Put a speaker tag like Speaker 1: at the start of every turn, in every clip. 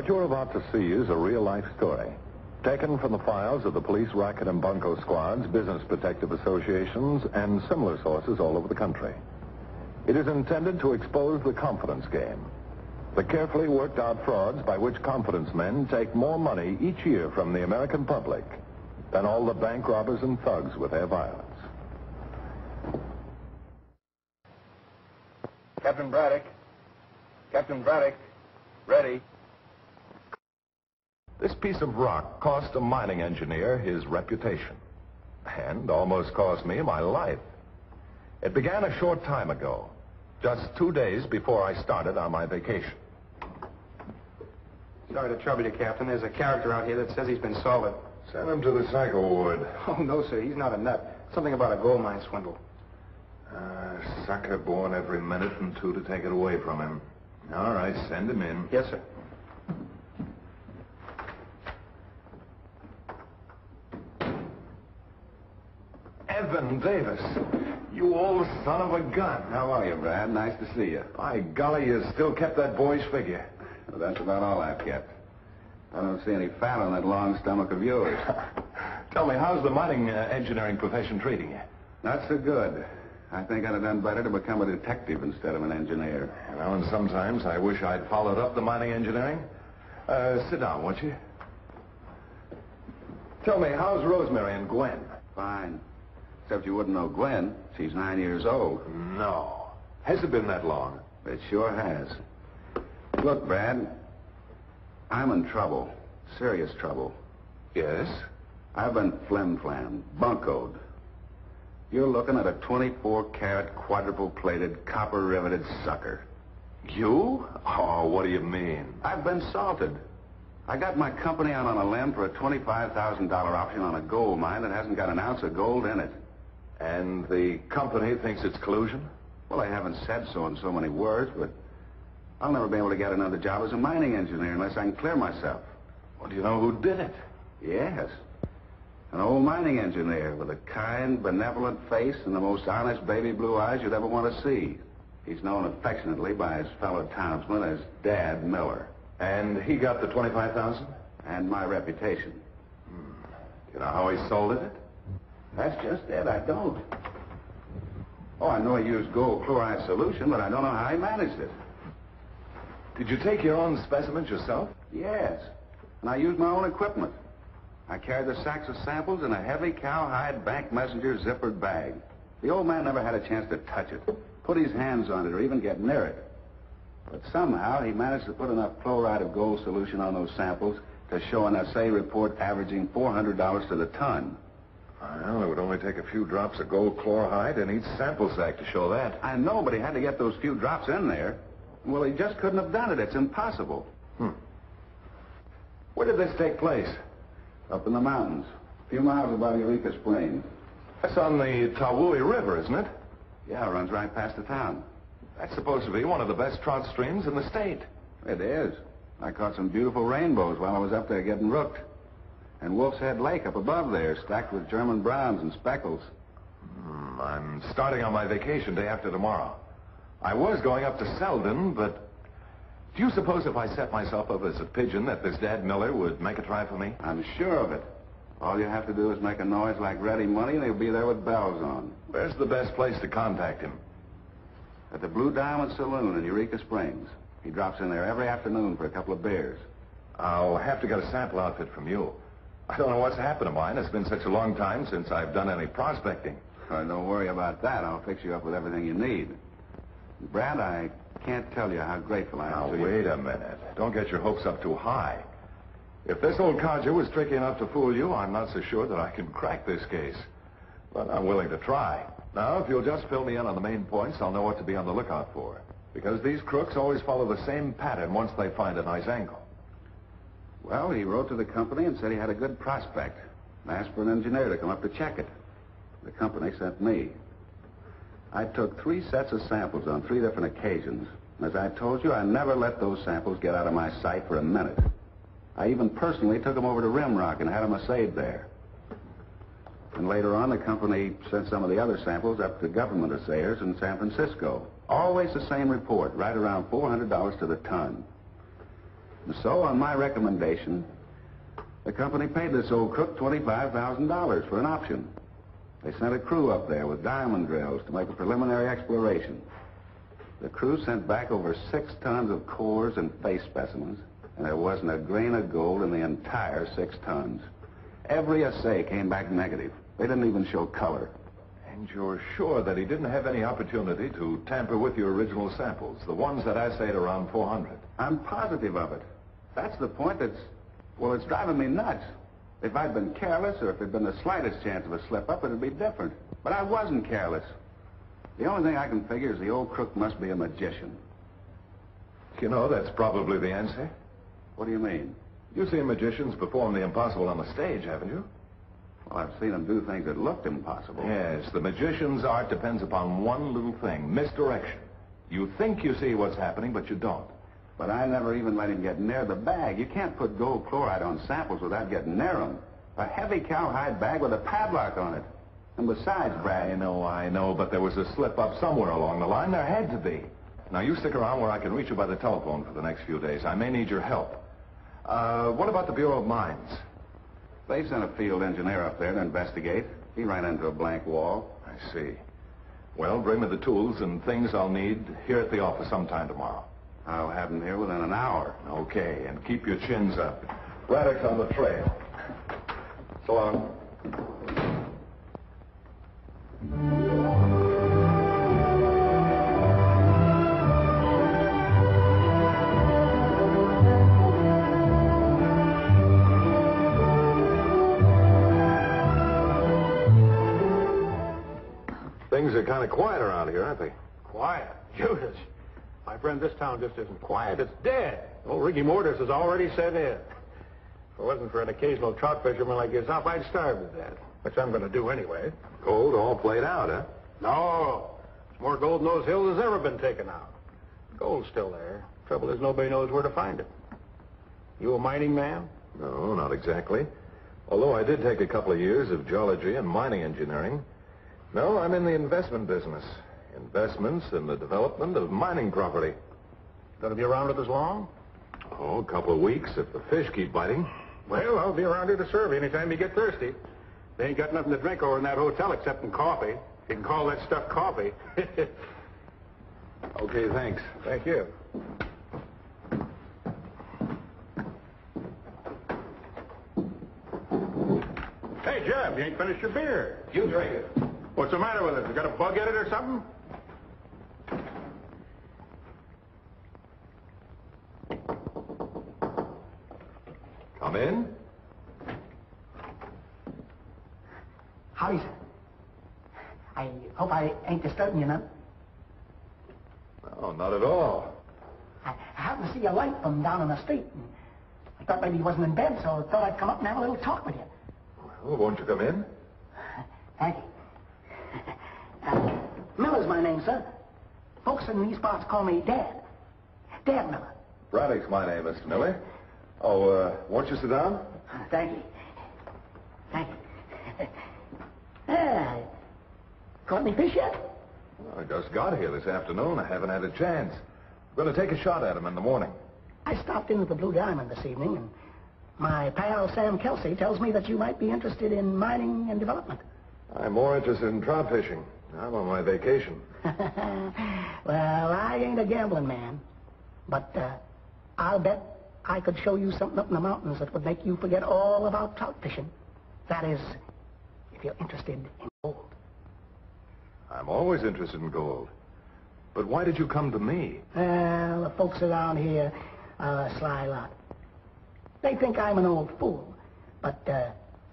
Speaker 1: What you're about to see is a real-life story, taken from the files of the police racket and bunco squads, business protective associations, and similar sources all over the country. It is intended to expose the confidence game, the carefully worked-out frauds by which confidence men take more money each year from the American public than all the bank robbers and thugs with their violence.
Speaker 2: Captain Braddock. Captain Braddock. Ready.
Speaker 1: This piece of rock cost a mining engineer his reputation, and almost cost me my life. It began a short time ago, just 2 days before I started on my vacation.
Speaker 2: Sorry to trouble you, Captain. There's a character out here that says he's been salted.
Speaker 1: Send him to the psycho ward.
Speaker 2: Oh, no, sir. He's not a nut. Something about a gold mine swindle.
Speaker 1: Sucker born every minute and two to take it away from him. All right, send him in.
Speaker 2: Yes, sir.
Speaker 1: Evan Davis, you old son of a gun.
Speaker 3: How are you, Brad? Nice to see you.
Speaker 1: By golly, you still kept that boy's figure.
Speaker 3: Well, that's about all I've kept. I don't see any fat on that long stomach of yours.
Speaker 1: Tell me, how's the mining engineering profession treating you?
Speaker 3: Not so good. I think I'd have done better to become a detective instead of an engineer.
Speaker 1: You know, and sometimes I wish I'd followed up the mining engineering. Sit down, won't you? Tell me, how's Rosemary and Gwen?
Speaker 3: Fine. Except you wouldn't know Gwen. She's 9 years old.
Speaker 1: No. Has it been that long?
Speaker 3: It sure has. Look, Brad, I'm in trouble. Serious trouble.
Speaker 1: Yes?
Speaker 3: I've been flim-flam, buncoed. You're looking at a 24-carat, quadruple-plated, copper-riveted sucker.
Speaker 1: You? Oh, what do you mean?
Speaker 3: I've been salted. I got my company out on a limb for a $25,000 option on a gold mine that hasn't got an ounce of gold in it.
Speaker 1: And the company thinks it's collusion?
Speaker 3: Well, they haven't said so in so many words, but I'll never be able to get another job as a mining engineer unless I can clear myself.
Speaker 1: Well, do you know who did it?
Speaker 3: Yes. An old mining engineer with a kind, benevolent face and the most honest baby blue eyes you'd ever want to see. He's known affectionately by his fellow townsmen as Dad Miller.
Speaker 1: And he got the $25,000?
Speaker 3: And my reputation.
Speaker 1: Do you know how he sold it?
Speaker 3: That's just it, I don't. Oh, I know he used gold chloride solution, but I don't know how he managed it.
Speaker 1: Did you take your own specimens yourself?
Speaker 3: Yes. And I used my own equipment. I carried the sacks of samples in a heavy cowhide bank messenger zippered bag. The old man never had a chance to touch it, put his hands on it, or even get near it. But somehow he managed to put enough chloride of gold solution on those samples to show an assay report averaging $400 to the ton.
Speaker 1: Well, it would only take a few drops of gold chloride in each sample sack to show that.
Speaker 3: I know, but he had to get those few drops in there. Well, he just couldn't have done it. It's impossible.
Speaker 1: Where did this take place?
Speaker 3: Up in the mountains, a few miles above Eureka Springs.
Speaker 1: That's on the Tawui River, isn't it?
Speaker 3: Yeah, it runs right past the town.
Speaker 1: That's supposed to be one of the best trout streams in the state.
Speaker 3: It is. I caught some beautiful rainbows while I was up there getting rooked. And Wolf's Head Lake up above there, stacked with German browns and speckles.
Speaker 1: I'm starting on my vacation day after tomorrow. I was going up to Selden, but do you suppose if I set myself up as a pigeon that this Dad Miller would make a try for me?
Speaker 3: I'm sure of it. All you have to do is make a noise like ready money, and he'll be there with bells on.
Speaker 1: Where's the best place to contact him?
Speaker 3: At the Blue Diamond Saloon in Eureka Springs. He drops in there every afternoon for a couple of beers.
Speaker 1: I'll have to get a sample outfit from you. I don't know what's happened to mine. It's been such a long time since I've done any prospecting.
Speaker 3: Don't worry about that. I'll fix you up with everything you need. Brad, I can't tell you how grateful I am to you.
Speaker 1: Now, wait a minute. Don't get your hopes up too high. If this old codger was tricky enough to fool you, I'm not so sure that I can crack this case. But I'm willing to try. Now, if you'll just fill me in on the main points, I'll know what to be on the lookout for. Because these crooks always follow the same pattern once they find a nice angle.
Speaker 3: Well, he wrote to the company and said he had a good prospect. Asked for an engineer to come up to check it. The company sent me. I took 3 sets of samples on 3 different occasions. As I told you, I never let those samples get out of my sight for a minute. I even personally took them over to Rimrock and had them assayed there. And later on, the company sent some of the other samples up to government assayers in San Francisco. Always the same report, right around $400 to the ton. And so, on my recommendation, the company paid this old crook $25,000 for an option. They sent a crew up there with diamond drills to make a preliminary exploration. The crew sent back over 6 tons of cores and face specimens, and there wasn't a grain of gold in the entire 6 tons. Every assay came back negative. They didn't even show color.
Speaker 1: And you're sure that he didn't have any opportunity to tamper with your original samples, the ones that assayed around 400?
Speaker 3: I'm positive of it. That's the point that's, well, it's driving me nuts. If I'd been careless, or if there'd been the slightest chance of a slip-up, it'd be different. But I wasn't careless. The only thing I can figure is the old crook must be a magician.
Speaker 1: You know, that's probably the answer.
Speaker 3: What do you mean?
Speaker 1: You've seen magicians perform the impossible on the stage, haven't you?
Speaker 3: Well, I've seen them do things that looked impossible.
Speaker 1: Yes, the magician's art depends upon one little thing, misdirection. You think you see what's happening, but you don't.
Speaker 3: But I never even let him get near the bag. You can't put gold chloride on samples without getting near them. A heavy cowhide bag with a padlock on it. And besides, Brad...
Speaker 1: I know, but there was a slip-up somewhere along the line. There had to be. Now, you stick around where I can reach you by the telephone for the next few days. I may need your help. What about the Bureau of Mines?
Speaker 3: They sent a field engineer up there to investigate. He ran into a blank wall.
Speaker 1: I see. Well, bring me the tools and things I'll need here at the office sometime tomorrow.
Speaker 3: I'll have them here within an hour.
Speaker 1: Okay, and keep your chins up. Braddock's on the trail. So long. Things are kind of quiet around here, aren't they?
Speaker 4: Quiet? Judas. My friend, this town just isn't quiet. It's dead. Old rigor mortis has already set in. If it wasn't for an occasional trout fisherman like yourself, I'd starve to death. Which I'm going to do anyway.
Speaker 1: Gold all played out, huh?
Speaker 4: No. There's more gold in those hills has ever been taken out. Gold's still there. Trouble is, nobody knows where to find it. You a mining man?
Speaker 1: No, not exactly. Although I did take a couple of years of geology and mining engineering. No, I'm in the investment business. Investments in the development of mining property.
Speaker 4: Gonna be around with us long?
Speaker 1: Oh, a couple of weeks if the fish keep biting.
Speaker 4: Well, I'll be around here to serve you anytime you get thirsty. They ain't got nothing to drink over in that hotel except in coffee. You can call that stuff coffee.
Speaker 1: Okay, thanks.
Speaker 4: Thank you. Hey, Jeb, you ain't finished your beer.
Speaker 1: You drink it.
Speaker 4: What's the matter with it? You got a bug in it or something?
Speaker 1: Come in.
Speaker 5: Howdy, sir. I hope I ain't disturbing you none.
Speaker 1: No, not at all.
Speaker 5: I happened to see a light from down in the street, and I thought maybe you wasn't in bed, so I thought I'd come up and have a little talk with you.
Speaker 1: Well, won't you come in?
Speaker 5: Thank you. Miller's my name, sir. Folks in these parts call me Dad. Dad Miller.
Speaker 1: Braddock's my name, Mr. Miller. Oh, won't you sit down?
Speaker 5: Thank you. Thank you. Caught any fish yet?
Speaker 1: Well, I just got here this afternoon. I haven't had a chance. I'm going to take a shot at him in the morning.
Speaker 5: I stopped in with the Blue Diamond this evening, and my pal Sam Kelsey tells me that you might be interested in mining and development.
Speaker 1: I'm more interested in trout fishing. I'm on my vacation.
Speaker 5: Well, I ain't a gambling man, but I'll bet I could show you something up in the mountains that would make you forget all about trout fishing. That is, if you're interested in gold.
Speaker 1: I'm always interested in gold. But why did you come to me?
Speaker 5: Well, the folks around here are a sly lot. They think I'm an old fool, but the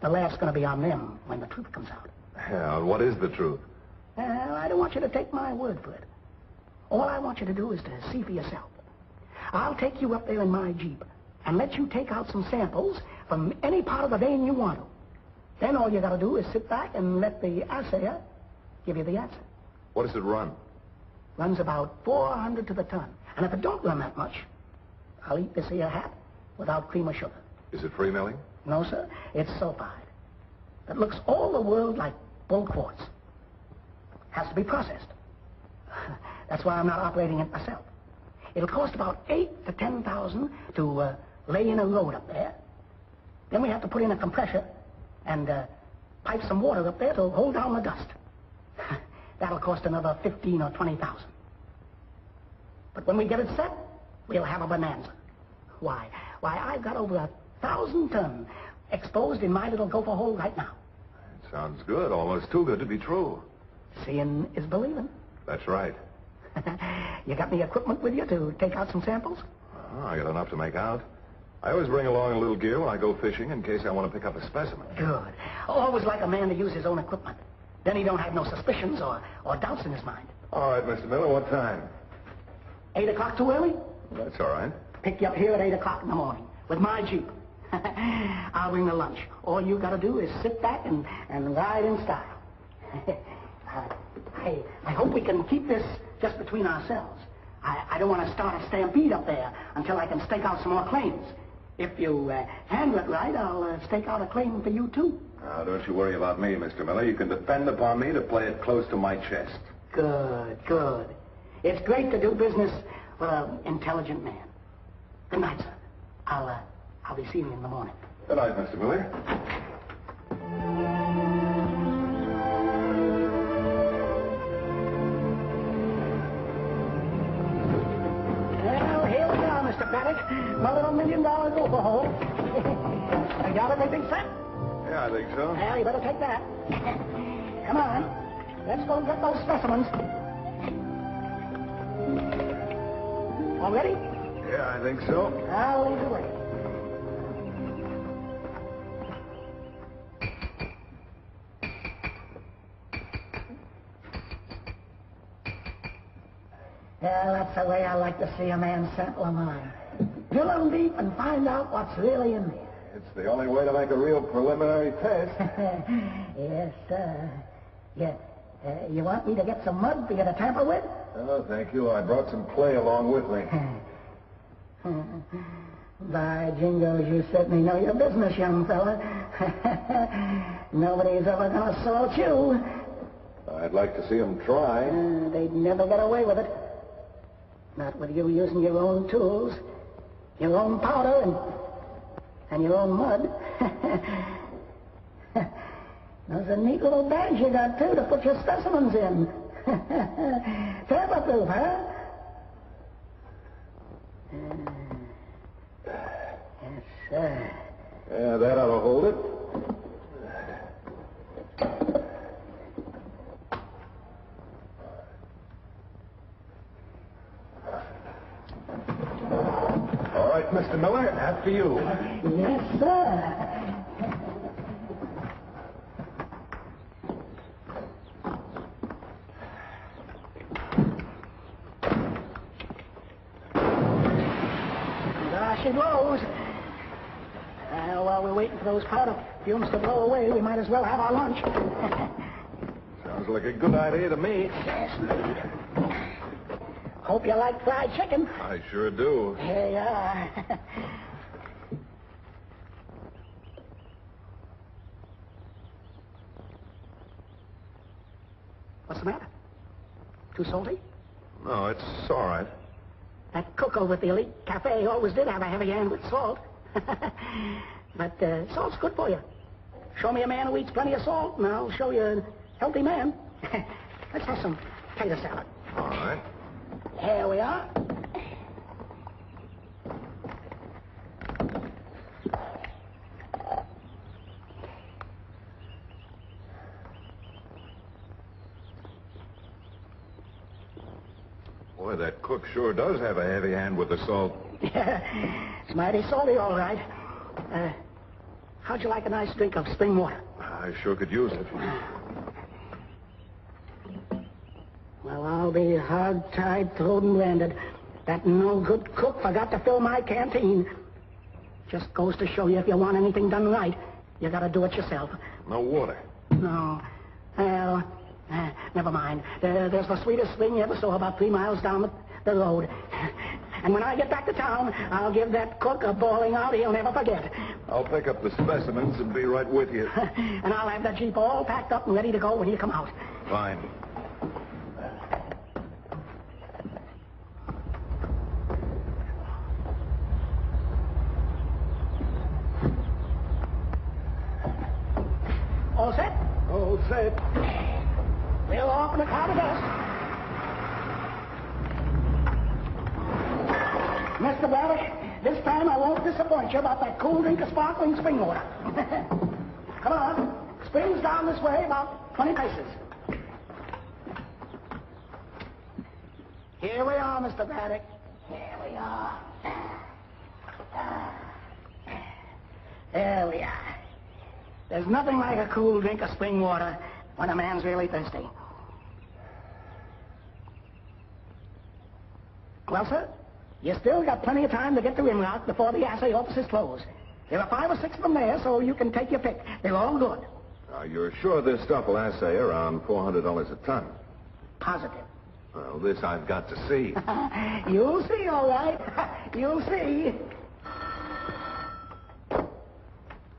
Speaker 5: laugh's going to be on them when the truth comes out.
Speaker 1: Yeah, what is the truth?
Speaker 5: Well, I don't want you to take my word for it. All I want you to do is to see for yourself. I'll take you up there in my Jeep and let you take out some samples from any part of the vein you want to. Then all you got to do is sit back and let the assayer give you the answer.
Speaker 1: What does it run?
Speaker 5: Runs about 400 to the ton. And if it don't run that much, I'll eat this here hat without cream or sugar.
Speaker 1: Is it free milling?
Speaker 5: No, sir. It's sulfide. It looks all the world like bull quartz. Has to be processed. That's why I'm not operating it myself. It'll cost about 8 to 10,000 to lay in a road up there. Then we have to put in a compressor and pipe some water up there to hold down the dust. That'll cost another 15 or 20,000. But when we get it set, we'll have a bonanza. Why, I've got over 1,000 ton exposed in my little gopher hole right now.
Speaker 1: It sounds good, almost too good to be true.
Speaker 5: Seeing is believing.
Speaker 1: That's right.
Speaker 5: You got any equipment with you to take out some samples?
Speaker 1: I got enough to make out. I always bring along a little gear when I go fishing in case I want to pick up a specimen.
Speaker 5: Good. Always like a man to use his own equipment. Then he don't have no suspicions or doubts in his mind.
Speaker 1: All right, Mr. Miller, what time?
Speaker 5: 8 o'clock too early?
Speaker 1: That's all right.
Speaker 5: Pick you up here at 8 o'clock in the morning with my Jeep. I'll bring the lunch. All you got to do is sit back and ride in style. I hope we can keep this just between ourselves. I don't want to start a stampede up there until I can stake out some more claims. If you handle it right, I'll stake out a claim for you, too.
Speaker 1: Now, don't you worry about me, Mr. Miller. You can depend upon me to play it close to my chest.
Speaker 5: Good. It's great to do business with an intelligent man. Good night, sir. I'll be seeing you in the morning.
Speaker 1: Good night, Mr. Miller.
Speaker 5: Well, here we are, Mr. Paddock. My little $1 million gopher hole. You got everything set?
Speaker 1: Yeah, I think so.
Speaker 5: Well, you better take that. Come on. Let's go get those specimens. All ready?
Speaker 1: Yeah, I think so.
Speaker 5: I'll lead the way. Well, that's the way I like to see a man sample a mine. Drill them deep and find out what's really in there.
Speaker 1: It's the only way to make a real preliminary test.
Speaker 5: Yes, sir. You want me to get some mud for you to tamper with?
Speaker 1: Oh, thank you. I brought some clay along with me.
Speaker 5: By jingoes, you certainly know your business, young fella. Nobody's ever going to assault you.
Speaker 1: I'd like to see them try.
Speaker 5: They'd never get away with it. Not with you using your own tools, your own powder, and your own mud. There's a neat little bag you got, too, to put your specimens in. Tamper-proof, huh? Yes, sir.
Speaker 1: Yeah, that ought to hold it. All right, Mr. Miller, after you.
Speaker 5: Yes, sir. There she blows. While we're waiting for those powder fumes to blow away, we might as well have our lunch.
Speaker 1: Sounds like a good idea to me.
Speaker 5: Yes. Hope you like fried chicken.
Speaker 1: I sure do.
Speaker 5: Here you are. What's the matter? Too salty?
Speaker 1: No, it's all right.
Speaker 5: That cook over at the Elite Cafe always did have a heavy hand with salt. But salt's good for you. Show me a man who eats plenty of salt, and I'll show you a healthy man. Let's have some potato salad.
Speaker 1: All right.
Speaker 5: Here we are.
Speaker 1: Boy, that cook sure does have a heavy hand with the salt.
Speaker 5: It's mighty salty, all right. How'd you like a nice drink of spring water?
Speaker 1: I sure could use it.
Speaker 5: Well, I'll be hog-tied, throated, and landed. That no-good cook forgot to fill my canteen. Just goes to show you, if you want anything done right, you gotta do it yourself.
Speaker 1: No water.
Speaker 5: No. Well, never mind. There's the sweetest spring you ever saw about 3 miles down the road. And when I get back to town, I'll give that cook a bawling out he'll never forget.
Speaker 1: I'll pick up the specimens and be right with you.
Speaker 5: And I'll have that Jeep all packed up and ready to go when you come out.
Speaker 1: Fine.
Speaker 5: All set?
Speaker 4: All set.
Speaker 5: We'll open the car to dust. Mr. Braddock, this time I won't disappoint you about that cool drink of sparkling spring water. Come on. Spring's down this way about 20 paces. Here we are, Mr. Braddock. Here we are. There we are. There's nothing like a cool drink of spring water when a man's really thirsty. Well, sir, you still got plenty of time to get to Rimrock before the assay offices close. There are 5 or 6 of them there, so you can take your pick. They're all good.
Speaker 1: You're sure this stuff will assay around $400 a ton?
Speaker 5: Positive.
Speaker 1: Well, this I've got to see.
Speaker 5: You'll see, all right. You'll see.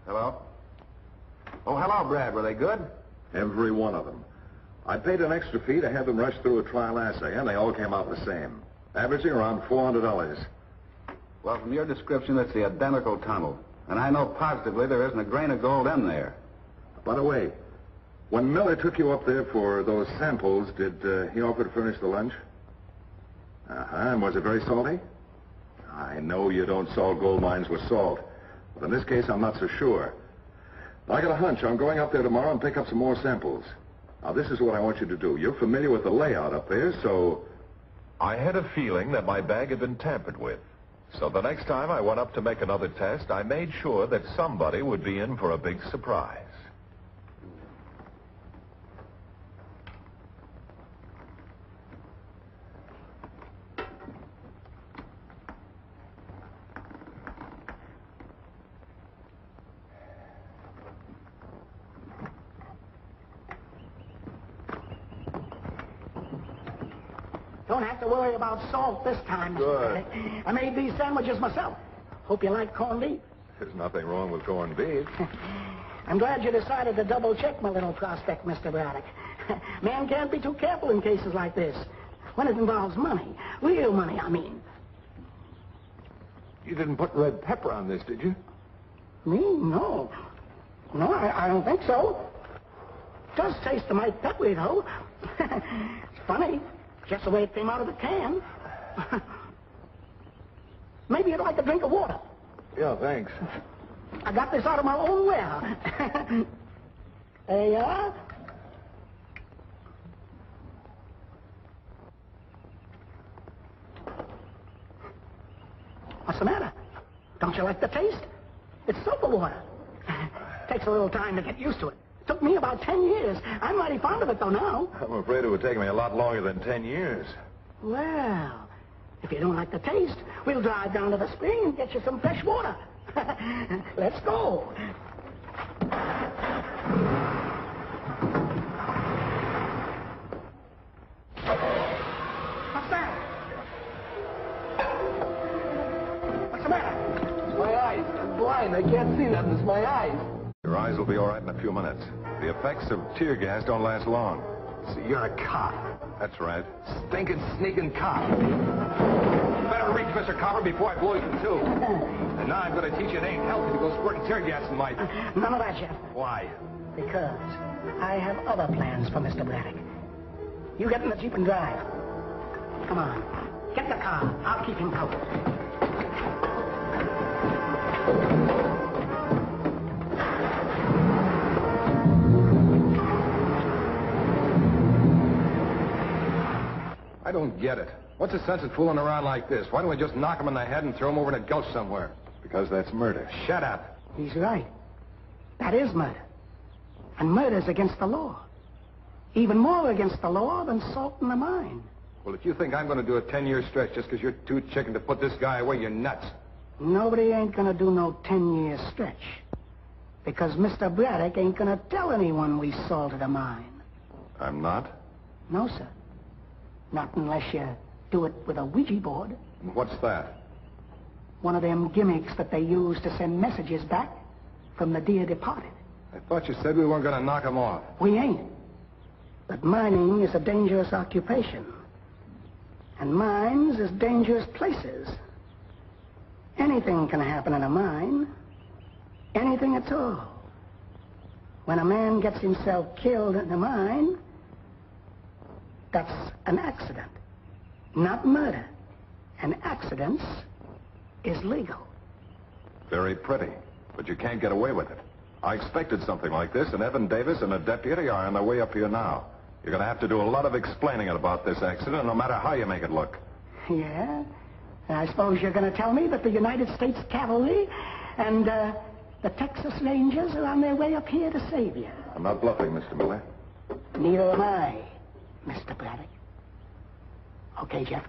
Speaker 3: Hello? Oh, hello, Brad. Were they good?
Speaker 1: Every one of them. I paid an extra fee to have them rush through a trial assay, and they all came out the same, averaging around $400.
Speaker 3: Well, from your description, it's the identical tunnel. And I know positively there isn't a grain of gold in there.
Speaker 1: By the way, when Miller took you up there for those samples, did he offer to furnish the lunch? And was it very salty? I know you don't salt gold mines with salt, but in this case, I'm not so sure. I got a hunch. I'm going up there tomorrow and pick up some more samples. Now, this is what I want you to do. You're familiar with the layout up there, so...
Speaker 6: I had a feeling that my bag had been tampered with. So the next time I went up to make another test, I made sure that somebody would be in for a big surprise.
Speaker 5: Don't have to worry about salt this time, Mr.
Speaker 1: Good.
Speaker 5: Braddock. I made these sandwiches myself. Hope you like corned beef.
Speaker 1: There's nothing wrong with corned beef.
Speaker 5: I'm glad you decided to double-check my little prospect, Mr. Braddock. Man can't be too careful in cases like this. When it involves money. Real money, I mean.
Speaker 1: You didn't put red pepper on this, did you?
Speaker 5: Me? No. No, I don't think so. It does taste a mite peppery, though. It's funny. Just the way it came out of the can. Maybe you'd like a drink of water.
Speaker 1: Yeah, thanks.
Speaker 5: I got this out of my own warehouse. There you are. What's the matter? Don't you like the taste? It's soda water. Takes a little time to get used to it. Took me about 10 years. I'm mighty fond of it, though, now.
Speaker 1: I'm afraid it would take me a lot longer than 10 years.
Speaker 5: Well, if you don't like the taste, we'll drive down to the spring and get you some fresh water. Let's go. What's that? What's the matter?
Speaker 7: My eyes. I'm blind. I can't see nothing. It's my eyes.
Speaker 1: Your eyes will be all right in a few minutes. The effects of tear gas don't last long.
Speaker 7: So you're a cop.
Speaker 1: That's right.
Speaker 7: Stinking, sneaking cop. Better reach Mr. Copper before I blow you in two. And now I'm going to teach you it ain't healthy to go squirting tear gas in my...
Speaker 5: None of that, Jeff.
Speaker 7: Why?
Speaker 5: Because I have other plans for Mr. Braddock. You get in the Jeep and drive. Come on. Get the car. I'll keep him covered.
Speaker 7: I don't get it. What's the sense of fooling around like this? Why don't we just knock him in the head and throw him over in a gulch somewhere?
Speaker 1: Because that's murder.
Speaker 7: Shut up.
Speaker 5: He's right. That is murder. And murder's against the law. Even more against the law than salt in the mine.
Speaker 7: Well, if you think I'm going to do a 10-year stretch just because you're too chicken to put this guy away, you're nuts.
Speaker 5: Nobody ain't gonna do no 10-year stretch. Because Mr. Braddock ain't gonna tell anyone we salted a mine.
Speaker 1: I'm not?
Speaker 5: No, sir. Not unless you do it with a Ouija board.
Speaker 7: What's that?
Speaker 5: One of them gimmicks that they use to send messages back from the dear departed.
Speaker 7: I thought you said we weren't going to knock him off.
Speaker 5: We ain't. But mining is a dangerous occupation. And mines is dangerous places. Anything can happen in a mine. Anything at all. when a man gets himself killed in the mine, that's an accident, not murder. And accidents is legal.
Speaker 6: Very pretty, but you can't get away with it. I expected something like this, and Evan Davis and a deputy are on their way up here now. You're going to have to do a lot of explaining about this accident, no matter how you make it look.
Speaker 5: Yeah? I suppose you're going to tell me that the United States Cavalry and the Texas Rangers are on their way up here to save you.
Speaker 6: I'm not bluffing, Mr. Miller.
Speaker 5: Neither am I, Mr. Braddock. Okay, Jeff.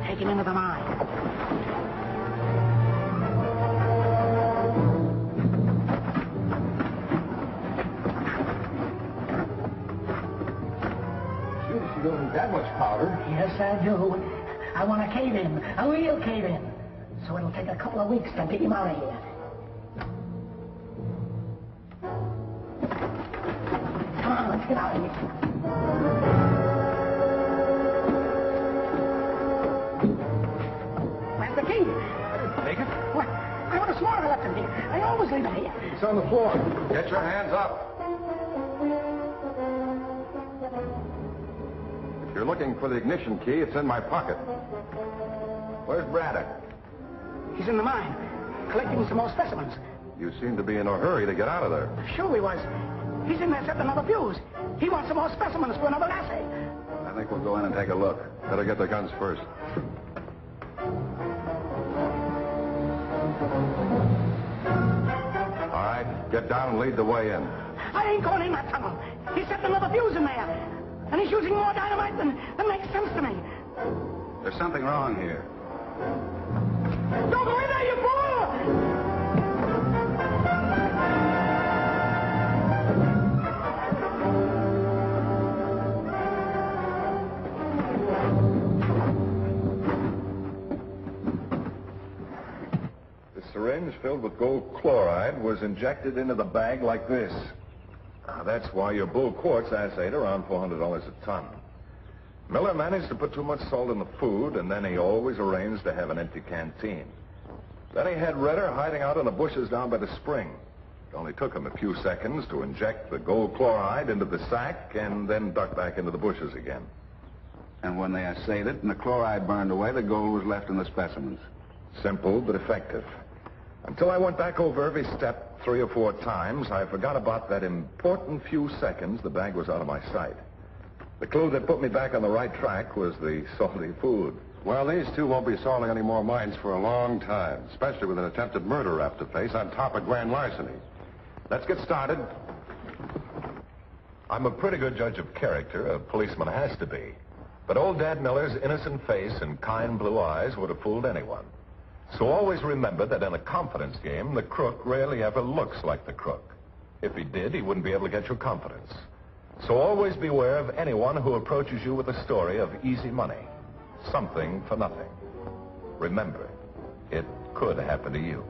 Speaker 5: Take him into the mine.
Speaker 4: You don't need that much powder.
Speaker 5: Yes, I do. I want to cave in, a real cave in. So it'll take a couple of weeks to dig him out of here. Come on, let's get out of here. Where's the key?
Speaker 4: Take it.
Speaker 5: What? I would have sworn I left him here. I always leave it here.
Speaker 4: It's on the floor. Get your hands up.
Speaker 6: If you're looking for the ignition key, it's in my pocket. Where's Braddock?
Speaker 5: He's in the mine, collecting some more specimens.
Speaker 6: You seem to be in a hurry to get out of there.
Speaker 5: Sure he was. He's in there setting another fuse. He wants some more specimens for another assay.
Speaker 3: I think we'll go in and take a look.
Speaker 6: Better get the guns first. All right, get down and lead the way in.
Speaker 5: I ain't going in that tunnel. He's setting another fuse in there. And he's using more dynamite than makes sense to me.
Speaker 3: There's something wrong here.
Speaker 5: Don't go in there, you fool!
Speaker 6: The syringe filled with gold chloride was injected into the bag like this. That's why your bull quartz assayed around $400 a ton. Miller managed to put too much salt in the food, and then he always arranged to have an empty canteen. Then he had Redder hiding out in the bushes down by the spring. It only took him a few seconds to inject the gold chloride into the sack and then duck back into the bushes again.
Speaker 3: And when they assayed it and the chloride burned away, the gold was left in the specimens.
Speaker 6: Simple but effective. Until I went back over every step 3 or 4 times, I forgot about that important few seconds the bag was out of my sight. The clue that put me back on the right track was the salty food.
Speaker 8: Well, these two won't be salting any more mines for a long time, especially with an attempted murder rap to face on top of grand larceny.
Speaker 6: Let's get started. I'm a pretty good judge of character. A policeman has to be. But old Dad Miller's innocent face and kind blue eyes would have fooled anyone. So always remember that in a confidence game, the crook rarely ever looks like the crook. If he did, he wouldn't be able to get your confidence. So always beware of anyone who approaches you with a story of easy money. Something for nothing. Remember, it could happen to you.